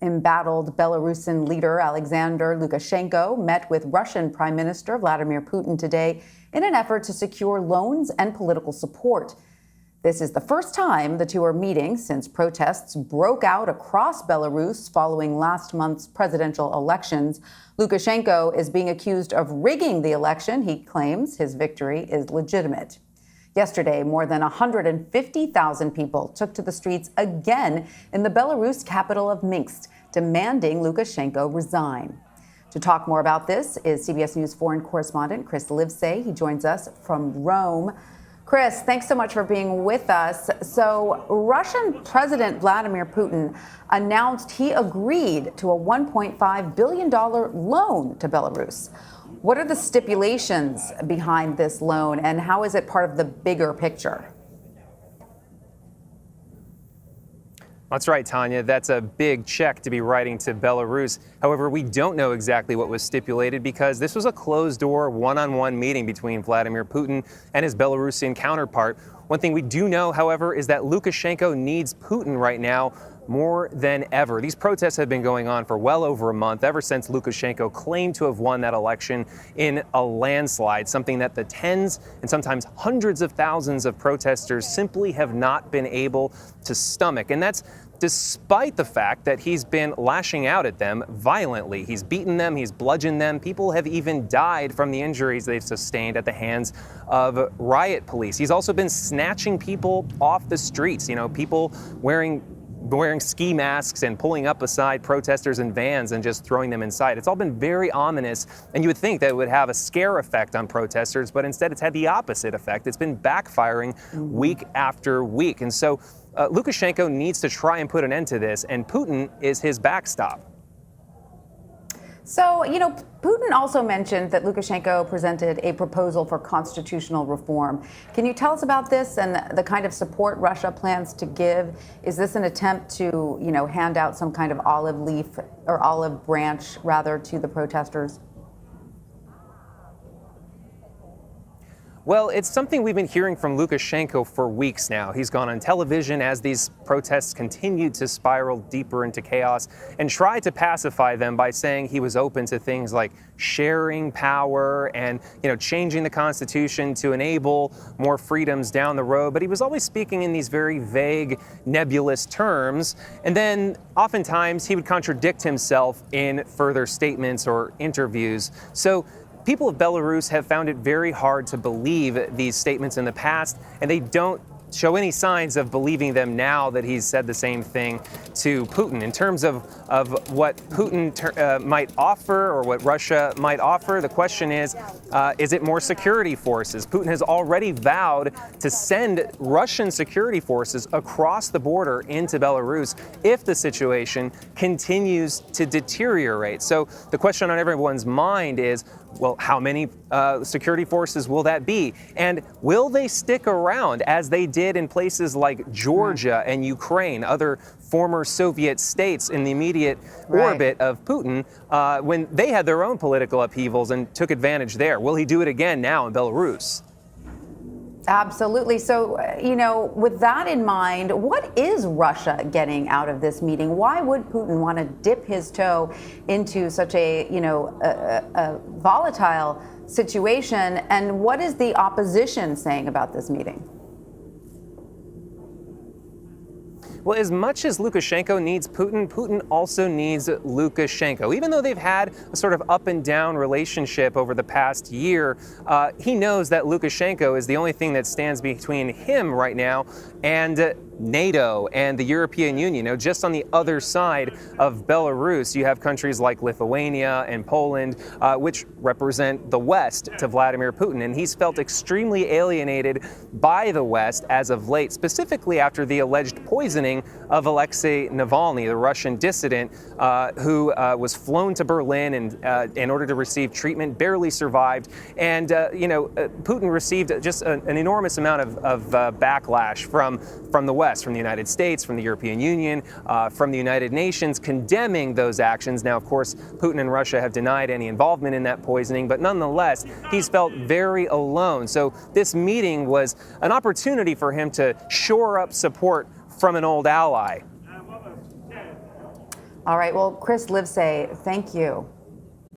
Embattled Belarusian leader Alexander Lukashenko met with Russian Prime Minister Vladimir Putin today in an effort to secure loans and political support. This is the first time the two are meeting since protests broke out across Belarus following last month's presidential elections. Lukashenko is being accused of rigging the election. He claims his victory is legitimate. Yesterday, more than 150,000 people took to the streets again in the Belarus capital of Minsk, demanding Lukashenko resign. To talk more about this is CBS News foreign correspondent Chris Livesay. He joins us from Rome. Chris, thanks so much for being with us. So, Russian President Vladimir Putin announced he agreed to a $1.5 billion loan to Belarus. What are the stipulations behind this loan, and how is it part of the bigger picture? That's right, Tanya. That's a big check to be writing to Belarus. However, we don't know exactly what was stipulated because this was a closed-door, one-on-one meeting between Vladimir Putin and his Belarusian counterpart. One thing we do know, however, is that Lukashenko needs Putin right now more than ever. These protests have been going on for well over a month, ever since Lukashenko claimed to have won that election in a landslide, something that the tens and sometimes hundreds of thousands of protesters simply have not been able to stomach. And that's despite the fact that he's been lashing out at them violently. He's beaten them, he's bludgeoned them. People have even died from the injuries they've sustained at the hands of riot police. He's also been snatching people off the streets, people wearing ski masks and pulling up beside protesters in vans and just throwing them inside. It's all been very ominous, and you would think that it would have a scare effect on protesters, but instead it's had the opposite effect. It's been backfiring week after week. And so Lukashenko needs to try and put an end to this, and Putin is his backstop. So, Putin also mentioned that Lukashenko presented a proposal for constitutional reform. Can you tell us about this and the kind of support Russia plans to give? Is this an attempt to, hand out some kind of olive leaf or olive branch, rather, to the protesters? Well, it's something we've been hearing from Lukashenko for weeks now. He's gone on television as these protests continued to spiral deeper into chaos and tried to pacify them by saying he was open to things like sharing power and, changing the Constitution to enable more freedoms down the road. But he was always speaking in these very vague, nebulous terms. And then oftentimes he would contradict himself in further statements or interviews. So people of Belarus have found it very hard to believe these statements in the past, and they don't show any signs of believing them now that he's said the same thing to Putin. In terms of what Putin might offer or what Russia might offer, the question is it more security forces? Putin has already vowed to send Russian security forces across the border into Belarus if the situation continues to deteriorate. So the question on everyone's mind is, well, how many security forces will that be? And will they stick around as they did in places like Georgia and Ukraine, other former Soviet states in the immediate orbit of Putin, when they had their own political upheavals and took advantage there? Will he do it again now in Belarus? Absolutely. So, with that in mind, what is Russia getting out of this meeting? Why would Putin want to dip his toe into such a volatile situation? And what is the opposition saying about this meeting? Well, as much as Lukashenko needs Putin, Putin also needs Lukashenko. Even though they've had a sort of up and down relationship over the past year, he knows that Lukashenko is the only thing that stands between him right now and NATO and the European Union. Just on the other side of Belarus, you have countries like Lithuania and Poland, which represent the West to Vladimir Putin. And he's felt extremely alienated by the West as of late, specifically after the alleged poisoning of Alexei Navalny, the Russian dissident who was flown to Berlin and in order to receive treatment, barely survived. And, Putin received just an enormous amount of backlash from the West, from the United States, from the European Union, from the United Nations, condemning those actions. Now, of course, Putin and Russia have denied any involvement in that poisoning, but nonetheless, he's felt very alone. So this meeting was an opportunity for him to shore up support from an old ally. All right, well, Chris Livesay, thank you.